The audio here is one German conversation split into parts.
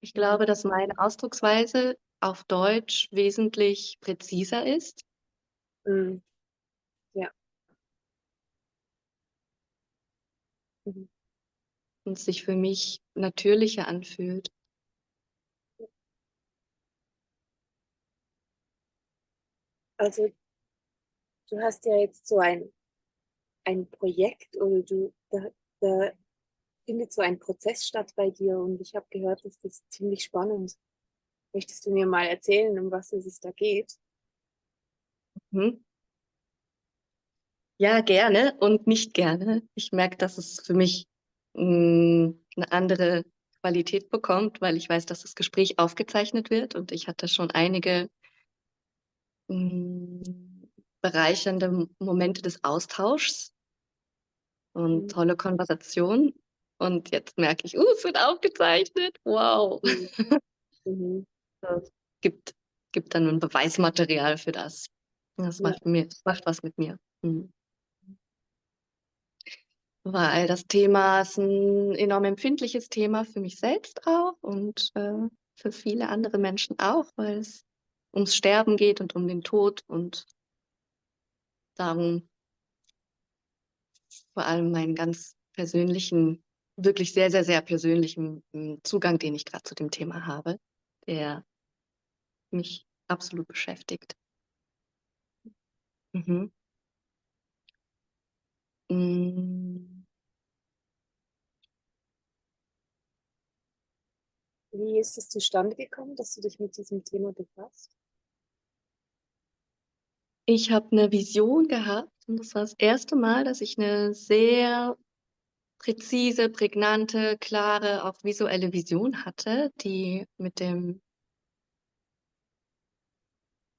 Ich Mhm. glaube, dass meine Ausdrucksweise auf Deutsch wesentlich präziser ist Mhm. Ja. Mhm. und sich für mich natürlicher anfühlt. Also du hast ja jetzt so ein Projekt oder da findet so ein Prozess statt bei dir und ich habe gehört, dass das ziemlich spannend. Möchtest du mir mal erzählen, um was es da geht? Mhm. Ja, gerne und nicht gerne. Ich merke, dass es für mich eine andere Qualität bekommt, weil ich weiß, dass das Gespräch aufgezeichnet wird und ich hatte schon einige mh, bereichernde Momente des Austauschs und Mhm. tolle Konversationen. Und jetzt merke ich, es wird aufgezeichnet. Wow. Mhm. Mhm. Das gibt, gibt dann ein Beweismaterial für das. Das Ja. macht was mit mir. Mhm. Weil das Thema ist ein enorm empfindliches Thema für mich selbst auch und für viele andere Menschen auch, weil es ums Sterben geht und um den Tod und darum vor allem meinen ganz persönlichen, wirklich sehr, sehr, sehr persönlichen Zugang, den ich gerade zu dem Thema habe, der mich absolut beschäftigt. Mhm. Mm. Wie ist es zustande gekommen, dass du dich mit diesem Thema befasst? Ich habe eine Vision gehabt und das war das erste Mal, dass ich eine sehr präzise, prägnante, klare, auch visuelle Vision hatte, die mit dem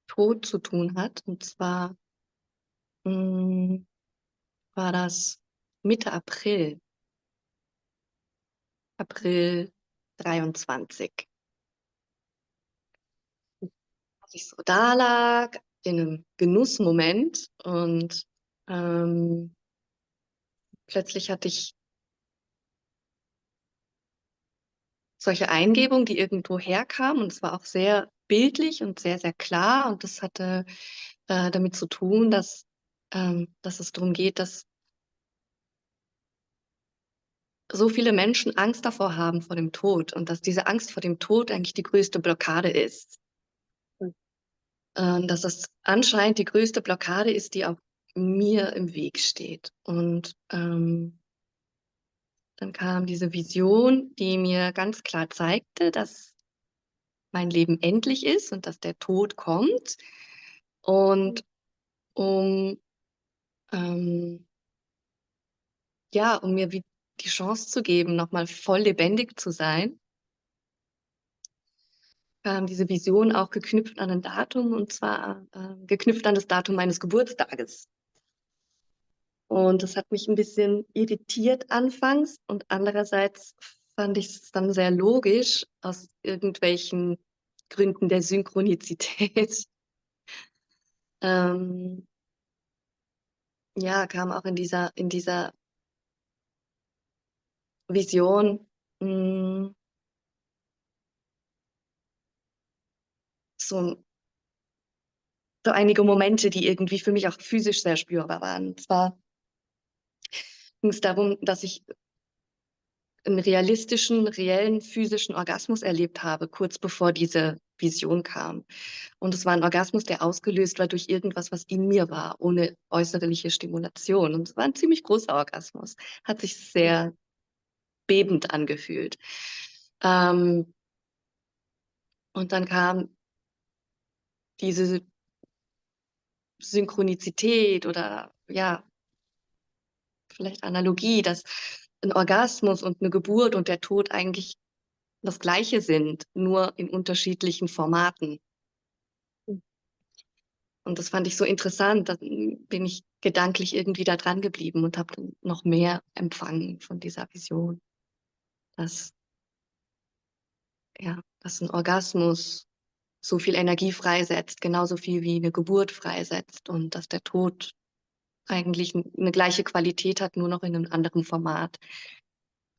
Tod zu tun hat. Und zwar mh, war das Mitte April, April 23, als ich so da lag in einem Genussmoment und ähm, plötzlich hatte ich solche Eingebung, die irgendwo herkam und es war auch sehr bildlich und sehr, sehr klar und das hatte damit zu tun, dass es darum geht, dass so viele Menschen Angst davor haben vor dem Tod und dass diese Angst vor dem Tod eigentlich die größte Blockade ist. Mhm. Dass das anscheinend die größte Blockade ist, die auch mir im Weg steht. Und dann kam diese Vision, die mir ganz klar zeigte, dass mein Leben endlich ist und dass der Tod kommt. Und um, ähm, ja, um mir wie die Chance zu geben, nochmal voll lebendig zu sein, kam diese Vision auch geknüpft an ein Datum und zwar geknüpft an das Datum meines Geburtstages. Und das hat mich ein bisschen irritiert anfangs und andererseits fand ich es dann sehr logisch aus irgendwelchen Gründen der Synchronizität. Ähm, ja, kam auch in dieser Vision mh, so, so einige Momente, die irgendwie für mich auch physisch sehr spürbar waren. Und zwar ging es darum, dass ich einen realistischen, reellen, physischen Orgasmus erlebt habe, kurz bevor diese Vision kam. Und es war ein Orgasmus, der ausgelöst war durch irgendwas, was in mir war, ohne äußerliche Stimulation. Und es war ein ziemlich großer Orgasmus, hat sich sehr bebend angefühlt. Ähm, und dann kam diese Synchronizität oder ja, vielleicht Analogie, dass ein Orgasmus und eine Geburt und der Tod eigentlich das Gleiche sind, nur in unterschiedlichen Formaten. Und das fand ich so interessant, da bin ich gedanklich irgendwie da dran geblieben und habe dann noch mehr empfangen von dieser Vision, dass, ja, dass ein Orgasmus so viel Energie freisetzt, genauso viel wie eine Geburt freisetzt und dass der Tod eigentlich eine gleiche Qualität hat, nur noch in einem anderen Format.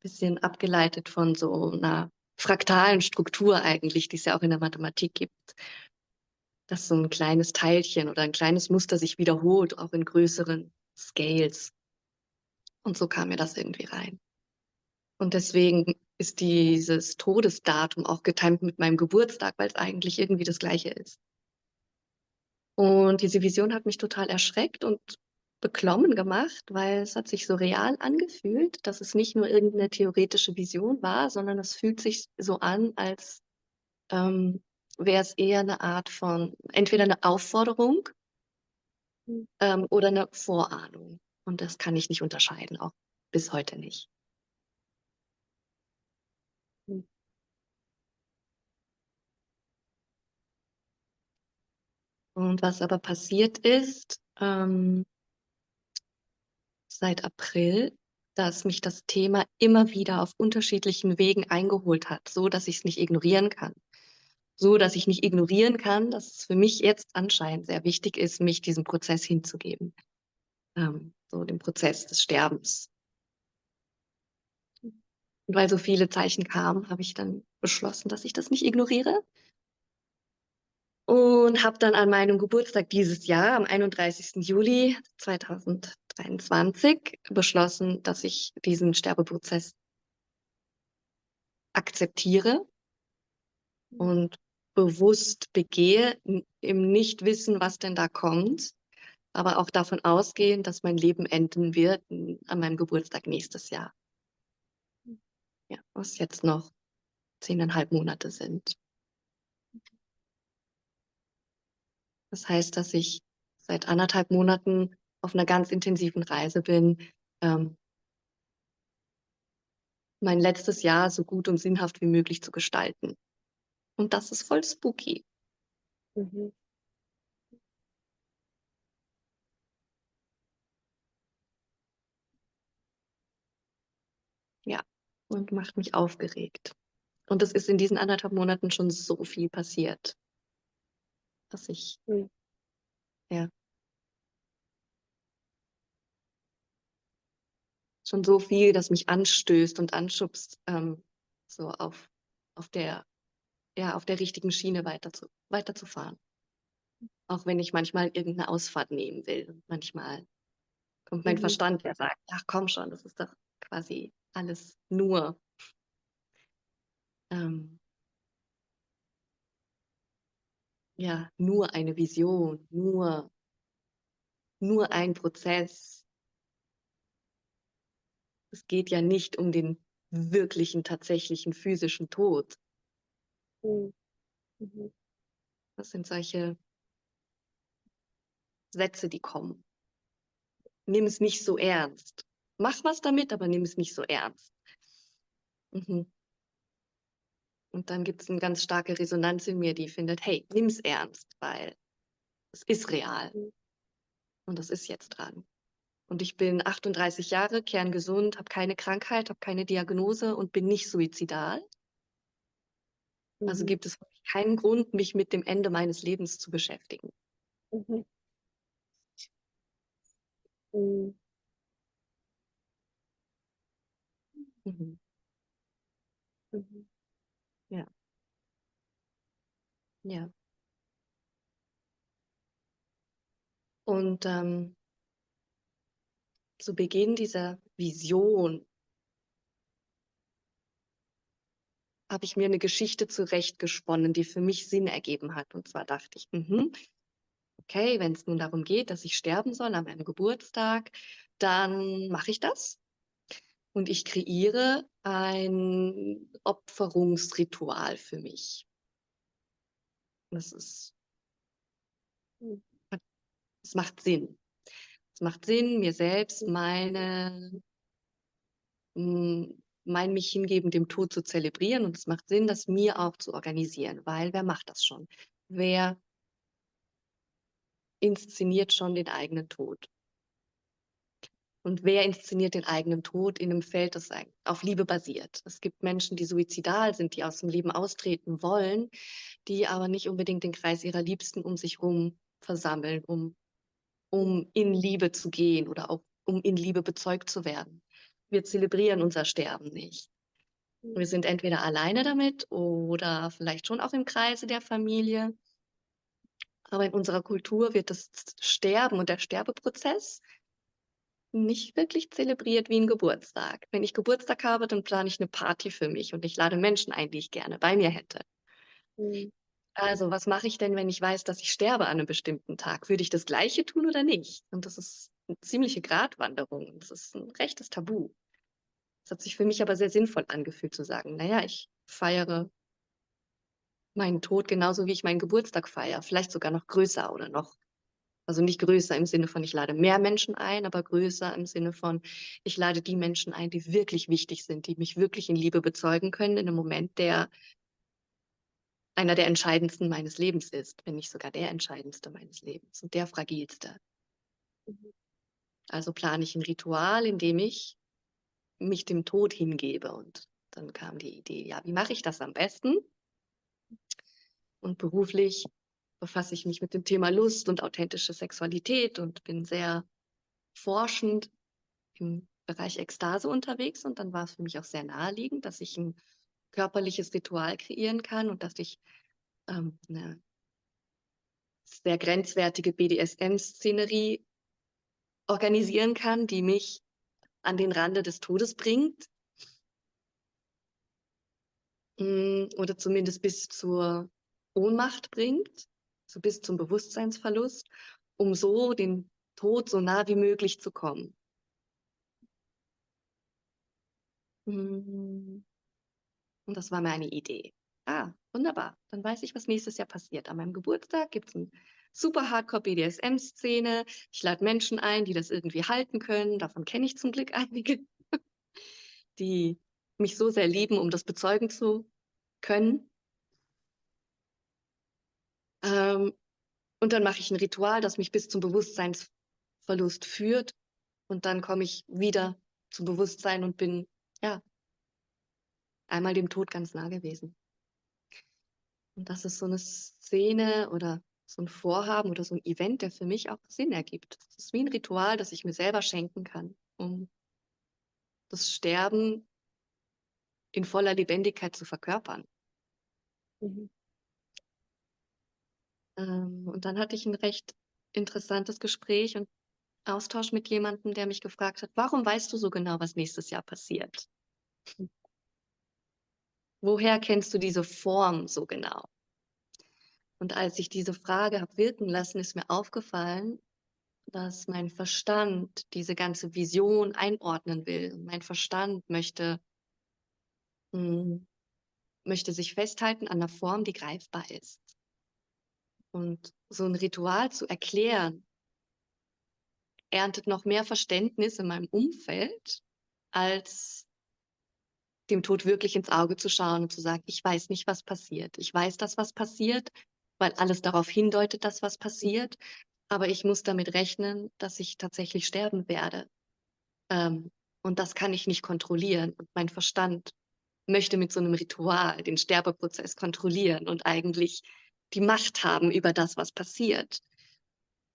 Bisschen abgeleitet von so einer fraktalen Struktur eigentlich, die es ja auch in der Mathematik gibt, dass so ein kleines Teilchen oder ein kleines Muster sich wiederholt, auch in größeren Scales. Und so kam mir das irgendwie rein. Und deswegen ist dieses Todesdatum auch getimt mit meinem Geburtstag, weil es eigentlich irgendwie das Gleiche ist. Und diese Vision hat mich total erschreckt und beklommen gemacht, weil es hat sich so real angefühlt, dass es nicht nur irgendeine theoretische Vision war, sondern es fühlt sich so an, als wäre es eher eine Art von entweder eine Aufforderung Mhm. oder eine Vorahnung. Und das kann ich nicht unterscheiden, auch bis heute nicht. Mhm. Und was aber passiert ist, seit April, dass mich das Thema immer wieder auf unterschiedlichen Wegen eingeholt hat, so dass ich es nicht ignorieren kann. So dass ich nicht ignorieren kann, dass es für mich jetzt anscheinend sehr wichtig ist, mich diesem Prozess hinzugeben. So dem Prozess des Sterbens. Und weil so viele Zeichen kamen, habe ich dann beschlossen, dass ich das nicht ignoriere. Und habe dann an meinem Geburtstag dieses Jahr, am 31. Juli 2023, beschlossen, dass ich diesen Sterbeprozess akzeptiere Mhm. und bewusst begehe, im Nichtwissen, was denn da kommt, aber auch davon ausgehen, dass mein Leben enden wird an meinem Geburtstag nächstes Jahr. Ja, was jetzt noch 10,5 Monate sind. Das heißt, dass ich seit 1,5 Monaten auf einer ganz intensiven Reise bin, ähm, mein letztes Jahr so gut und sinnhaft wie möglich zu gestalten. Und das ist voll spooky. Mhm. Ja, und macht mich aufgeregt. Und es ist in diesen 1,5 Monaten schon so viel passiert, dass ich, Mhm. ja, schon so viel, das mich anstößt und anschubst, so auf der, ja, auf der richtigen Schiene weiterzufahren. Auch wenn ich manchmal irgendeine Ausfahrt nehmen will. Und manchmal kommt mein Mhm. Verstand, der sagt, ach komm schon, das ist doch quasi alles nur, ähm, ja, nur eine Vision, nur ein Prozess. Es geht ja nicht um den wirklichen, tatsächlichen, physischen Tod. Mhm. Mhm. Das sind solche Sätze, die kommen. Nimm es nicht so ernst. Mach was damit, aber nimm es nicht so ernst. Mhm. Und dann gibt es eine ganz starke Resonanz in mir, die findet, hey, nimm es ernst, weil es ist real Mhm. und es ist jetzt dran. Und ich bin 38 Jahre, kerngesund, habe keine Krankheit, habe keine Diagnose und bin nicht suizidal. Also Mhm. gibt es keinen Grund, mich mit dem Ende meines Lebens zu beschäftigen. Mhm. Mhm. Mhm. Mhm. Ja, ja. Und zu Beginn dieser Vision habe ich mir eine Geschichte zurechtgesponnen, die für mich Sinn ergeben hat. Und zwar dachte ich, okay, wenn es nun darum geht, dass ich sterben soll an meinem Geburtstag, dann mache ich das. Und ich kreiere ein Opferungsritual für mich. Das ist, Mhm. es macht Sinn. Es macht Sinn, mir selbst Mhm. mein mich hingeben, dem Tod zu zelebrieren. Und es macht Sinn, das mir auch zu organisieren, weil wer macht das schon? Wer inszeniert schon den eigenen Tod? Und wer inszeniert den eigenen Tod in einem Feld, das auf Liebe basiert? Es gibt Menschen, die suizidal sind, die aus dem Leben austreten wollen, die aber nicht unbedingt den Kreis ihrer Liebsten um sich herum versammeln, um in Liebe zu gehen oder auch um in Liebe bezeugt zu werden. Wir zelebrieren unser Sterben nicht. Wir sind entweder alleine damit oder vielleicht schon auch im Kreise der Familie. Aber in unserer Kultur wird das Sterben und der Sterbeprozess nicht wirklich zelebriert wie 'n Geburtstag. Wenn ich Geburtstag habe, dann plane ich 'ne Party für mich und ich lade Menschen ein, die ich gerne bei mir hätte. Mhm. Also, was mache ich denn, wenn ich weiß, dass ich sterbe an 'nem bestimmten Tag? Würde ich das Gleiche tun oder nicht? Und das ist 'ne ziemliche Gratwanderung. Das ist 'n rechtes Tabu. Es hat sich für mich aber sehr sinnvoll angefühlt zu sagen: „Na ja, ich feiere meinen Tod genauso, wie ich meinen Geburtstag feiere, vielleicht sogar noch größer oder noch“, also nicht größer im Sinne von, ich lade mehr Menschen ein, aber größer im Sinne von, ich lade die Menschen ein, die wirklich wichtig sind, die mich wirklich in Liebe bezeugen können in 'nem Moment, der einer der entscheidendsten meines Lebens ist, wenn nicht sogar der entscheidendste meines Lebens und der fragilste. Mhm. Also plane ich 'n Ritual, in dem ich mich dem Tod hingebe. Und dann kam die Idee, ja, wie mache ich das am besten? Und beruflich befasse ich mich mit dem Thema Lust und authentische Sexualität und bin sehr forschend im Bereich Ekstase unterwegs. Und dann war es für mich auch sehr naheliegend, dass ich 'n körperliches Ritual kreieren kann und dass ich, 'ne sehr grenzwertige BDSM-Szenerie organisieren kann, die mich an den Rande des Todes bringt. Oder zumindest bis zur Ohnmacht bringt, so bis zum Bewusstseinsverlust, um so dem Tod so nah wie möglich zu kommen. Hm, und das war meine Idee. Ah, wunderbar. Dann weiß ich, was nächstes Jahr passiert. An meinem Geburtstag gibt's 'n super Hardcore-BDSM-Szene. Ich lade Menschen ein, die das irgendwie halten können. Davon kenne ich zum Glück einige, die mich so sehr lieben, um das bezeugen zu können. Ähm, und dann mache ich 'n Ritual, das mich bis zum Bewusstseinsverlust führt und dann komme ich wieder zum Bewusstsein und bin, ja, einmal dem Tod ganz nah gewesen. Und das ist so 'ne Szene oder so 'n Vorhaben oder so 'n Event, der für mich auch Sinn ergibt. Das ist wie 'n Ritual, das ich mir selber schenken kann, um das Sterben in voller Lebendigkeit zu verkörpern. Mhm. Und dann hatte ich 'n recht interessantes Gespräch und Austausch mit jemandem, der mich gefragt hat: „Warum weißt du so genau, was nächstes Jahr passiert? Woher kennst du diese Form so genau?“ Und als ich diese Frage habe wirken lassen, ist mir aufgefallen, dass mein Verstand diese ganze Vision einordnen will. Mein Verstand hm, möchte sich festhalten an 'ner Form, die greifbar ist. Und so 'n Ritual zu erklären erntet noch mehr Verständnis in meinem Umfeld, als dem Tod wirklich ins Auge zu schauen und zu sagen: „Ich weiß nicht, was passiert. Ich weiß, dass was passiert, weil alles darauf hindeutet, dass was passiert, aber ich muss damit rechnen, dass ich tatsächlich sterben werde. Ähm, und das kann ich nicht kontrollieren.“ Und mein Verstand möchte mit so 'nem Ritual den Sterbeprozess kontrollieren und eigentlich die Macht haben über das, was passiert.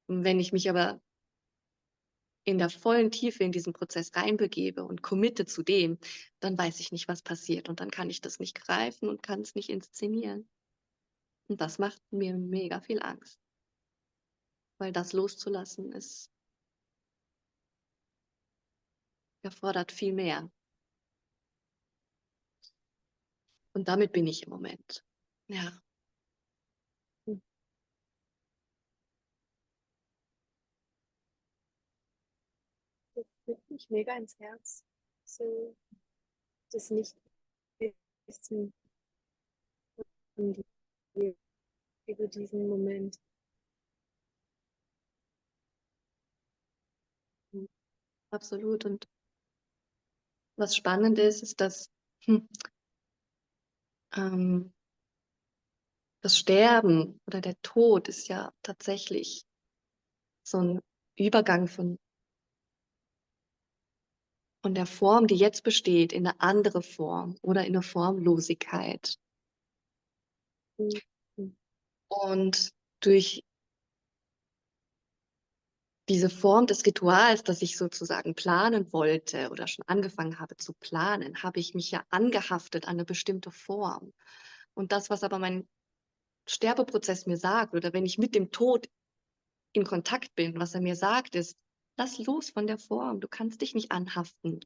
Und wenn ich mich aber in der vollen Tiefe in diesen Prozess reinbegebe und committe zu dem, dann weiß ich nicht, was passiert und dann kann ich das nicht greifen und kann's nicht inszenieren. Und das macht mir mega viel Angst. Weil das loszulassen ist erfordert viel mehr. Und damit bin ich im Moment. Ja. Hm. Das drückt mich mega ins Herz, so das Nicht-Wissen von dir über diesen Moment. Mhm. Absolut. Und was spannend ist, ist, dass, hm ähm das Sterben oder der Tod ist ja tatsächlich so 'n Übergang von der Form, die jetzt besteht, in 'ne andere Form oder in 'ne Formlosigkeit. Mhm. Und durch diese Form des Rituals, das ich sozusagen planen wollte oder schon angefangen habe zu planen, habe ich mich ja angehaftet an eine bestimmte Form. Und das, was aber mein Sterbeprozess mir sagt oder wenn ich mit dem Tod in Kontakt bin, was er mir sagt, ist: „Lass los von der Form. Du kannst dich nicht anhaften.“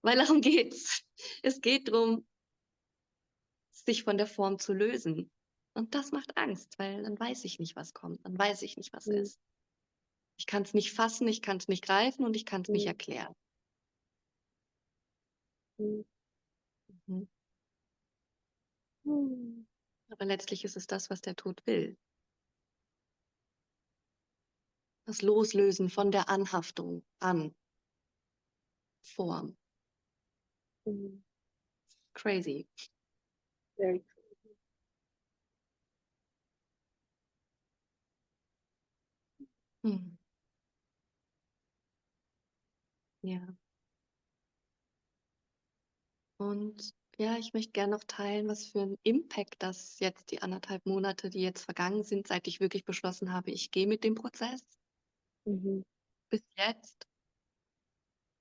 Weil darum geht's. Es geht drum, sich von der Form zu lösen. Und das macht Angst, weil dann weiß ich nicht, was kommt. Dann weiß ich nicht, was Mhm. ist. Ich kann's nicht fassen, ich kann's nicht greifen und ich kann's nicht Mhm. erklären. Mhm. Mhm. Mhm. Aber letztlich ist es das, was der Tod will. Das Loslösen von der Anhaftung an Form. Mhm. Crazy. Very cool. Mhm. Ja. Und ja, ich möchte gerne noch teilen, was für 'n Impact das jetzt die 1,5 Monate, die jetzt vergangen sind, seit ich wirklich beschlossen habe, ich gehe mit dem Prozess Mhm. bis jetzt.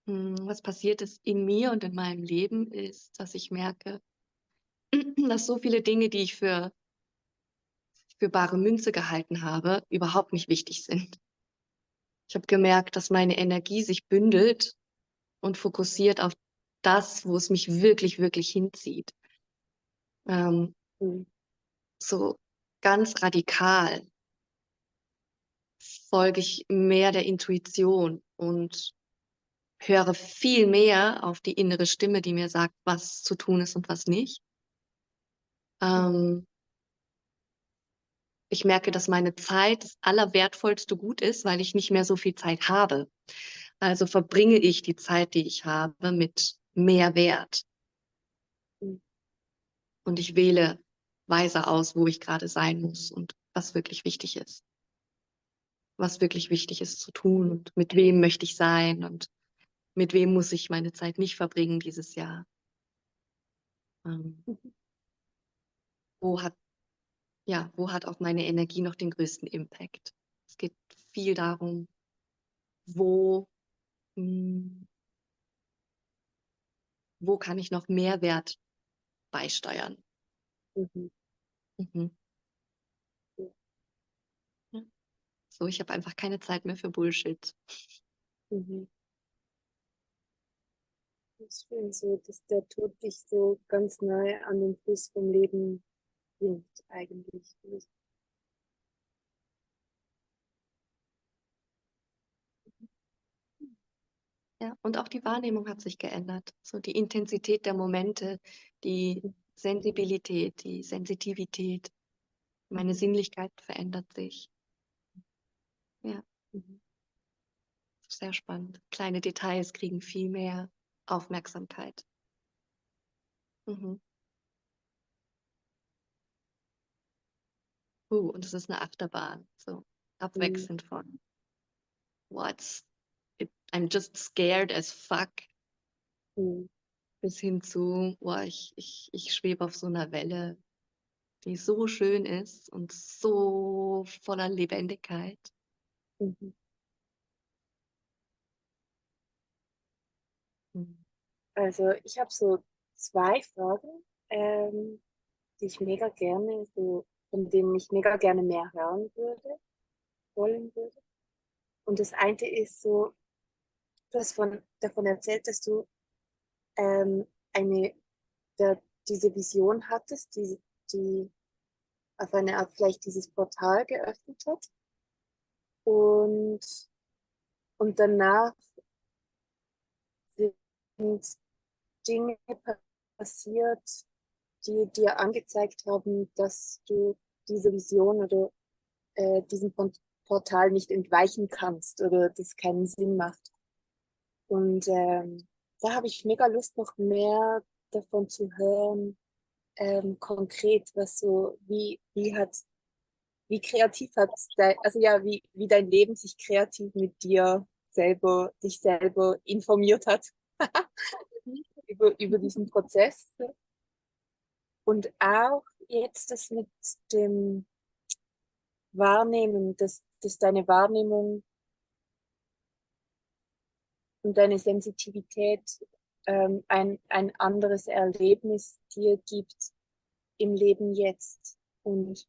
Was passiert ist in mir und in meinem Leben, ist, dass ich merke, dass so viele Dinge, die ich für bare Münze gehalten habe, überhaupt nicht wichtig sind. Ich habe gemerkt, dass meine Energie sich bündelt und fokussiert auf das, wo es mich wirklich, wirklich hinzieht. Ähm, Mhm. so ganz radikal folge ich mehr der Intuition und höre viel mehr auf die innere Stimme, die mir sagt, was zu tun ist und was nicht. Mhm. Ähm, Ich merke, dass meine Zeit das allerwertvollste Gut ist, weil ich nicht mehr so viel Zeit habe. Also verbringe ich die Zeit, die ich habe, mit mehr Wert. Mhm. Und ich wähle weise aus, wo ich gerade sein muss und was wirklich wichtig ist. Was wirklich wichtig ist zu tun und mit wem möchte ich sein und mit wem muss ich meine Zeit nicht verbringen dieses Jahr. Ähm, Mhm. wo hat wo hat auch meine Energie noch den größten Impact? Es geht viel darum, wo hm, wo kann ich noch Mehrwert beisteuern? Mhm. Mhm. Ja. Ja. So, ich habe einfach keine Zeit mehr für Bullshit. Mhm. Das ist schön so, dass der Tod dich so ganz nahe an den Fluss vom Leben bringt, eigentlich. Ja, und auch die Wahrnehmung hat sich geändert. So die Intensität der Momente, die Sensibilität, die Sensitivität, meine Mhm. Sinnlichkeit verändert sich. Ja, Mhm. sehr spannend. Kleine Details kriegen viel mehr Aufmerksamkeit. Mhm. Und es ist eine Achterbahn, so Mhm. abwechselnd von what's I'm just scared as fuck Mhm. bis hin zu, ich schwebe auf so einer Welle, die so schön ist und so voller Lebendigkeit. Mhm. Mhm. Also ich habe so zwei Fragen, die ich mega gerne, so, von denen ich mega gerne mehr hören würde, wollen würde. Und das eine ist so, du hast davon erzählt, dass du ähm, eine, diese Vision hattest, die auf eine Art vielleicht dieses Portal geöffnet hat. Und, und danach sind Dinge passiert, die dir angezeigt haben, dass du diese Vision oder diesem Portal nicht entweichen kannst oder das keinen Sinn macht. Und da habe ich mega Lust, noch mehr davon zu hören, konkret, was so, wie kreativ hat dein, also ja, wie dein Leben sich kreativ mit dich selber informiert hat über diesen Prozess. Und auch jetzt das mit dem Wahrnehmen, dass deine Wahrnehmung und deine Sensitivität ein anderes Erlebnis dir gibt im Leben jetzt und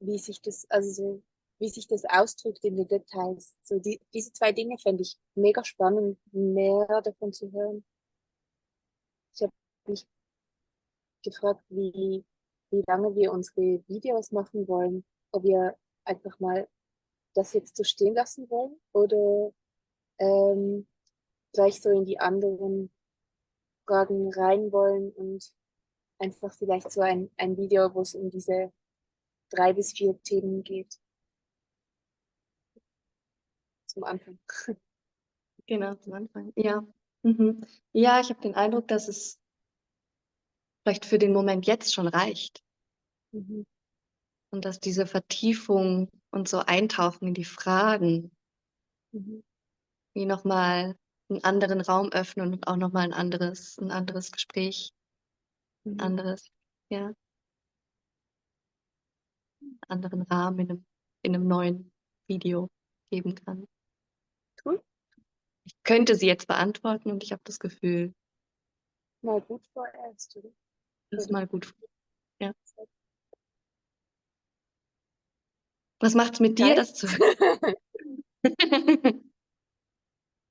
wie sich das, also so, wie sich das ausdrückt in den Details. So diese zwei Dinge fände ich mega spannend, mehr davon zu hören. Ich habe mich gefragt, wie lange wir unsere Videos machen wollen, ob wir einfach mal das jetzt so stehen lassen wollen oder ähm, gleich so in die anderen Fragen rein wollen und einfach vielleicht so ein Video, wo es um diese 3 bis 4 Themen geht zum Anfang. Genau, zum Anfang. Ja. Mhm. Ja, ich habe den Eindruck, dass es vielleicht für den Moment jetzt schon reicht Mhm. und dass diese Vertiefung und so Eintauchen in die Fragen Mhm. wie nochmal einen anderen Raum öffnen und auch nochmal ein anderes Gespräch, Mhm. anderes, ja, anderen Rahmen in einem neuen Video geben kann. Cool. Ich könnte sie jetzt beantworten und ich habe das Gefühl, Mal gut vorerst, oder? das ist Oder mal gut. Ja. Was macht's mit dir, geil. das zu hören?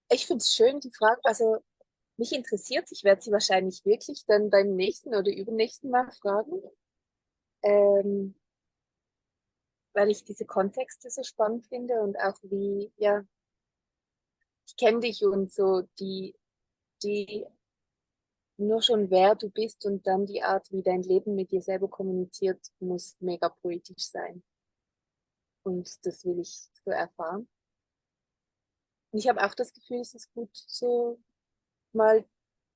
Ich finde es schön, die Frage, also mich interessiert, ich werde sie wahrscheinlich wirklich dann beim nächsten oder übernächsten Mal fragen, ähm, weil ich diese Kontexte so spannend finde und auch wie, ja, ich kenne dich und so die nur schon wer du bist und dann die Art, wie dein Leben mit dir selber kommuniziert, muss mega poetisch sein. Und das will ich so erfahren. Und ich habe auch das Gefühl, es ist gut, so mal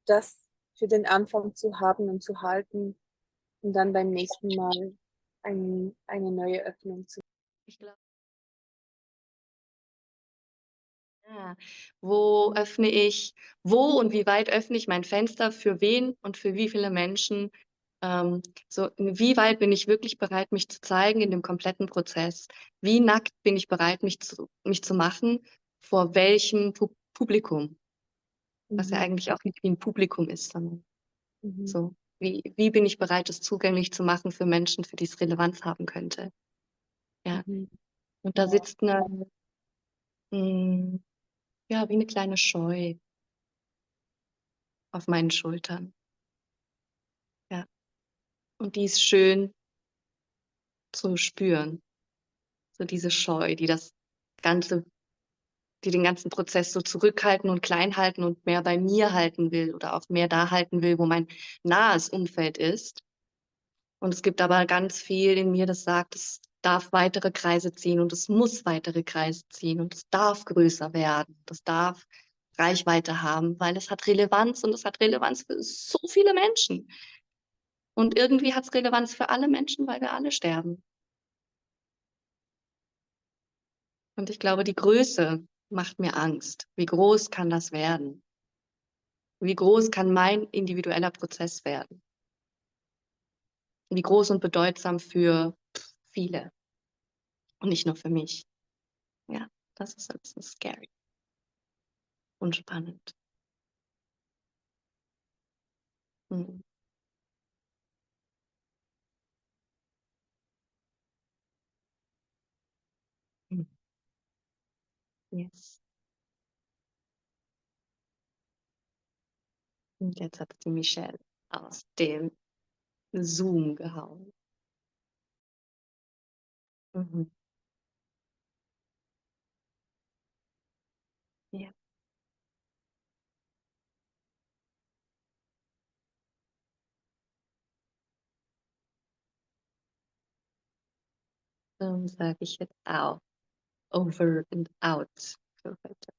das für den Anfang zu haben und zu halten und dann beim nächsten Mal eine neue Öffnung zu. Ich glaube, ja. Wo und wie weit öffne ich mein Fenster für wen und für wie viele Menschen? So, inwieweit bin ich wirklich bereit, mich zu zeigen in dem kompletten Prozess? Wie nackt bin ich bereit, mich zu machen? Vor welchem Publikum? Was ja Mhm. eigentlich auch nicht wie ein Publikum ist, sondern Mhm. so, wie bin ich bereit, es zugänglich zu machen für Menschen, für die es Relevanz haben könnte? Ja. Mhm. Und da sitzt mh, ja, wie eine kleine Scheu auf meinen Schultern. Ja. Und die ist schön zu spüren. So diese Scheu, Ganze, die den ganzen Prozess so zurückhalten und klein halten und mehr bei mir halten will oder auch mehr da halten will, wo mein nahes Umfeld ist. Und es gibt aber ganz viel in mir, das sagt, es darf weitere Kreise ziehen und es muss weitere Kreise ziehen und es darf größer werden. Das darf Reichweite haben, weil es hat Relevanz und es hat Relevanz für so viele Menschen. Und irgendwie hat es Relevanz für alle Menschen, weil wir alle sterben. Und ich glaube, die Größe macht mir Angst. Wie groß kann das werden? Wie groß kann mein individueller Prozess werden? Wie groß und bedeutsam für viele und nicht nur für mich? Ja, das ist ein bisschen scary und spannend. Mhm. Mhm. Yes. Und jetzt hat die Michelle aus dem Zoom gehauen. Mhm. Ja, dann sage ich jetzt auch over and out für heute.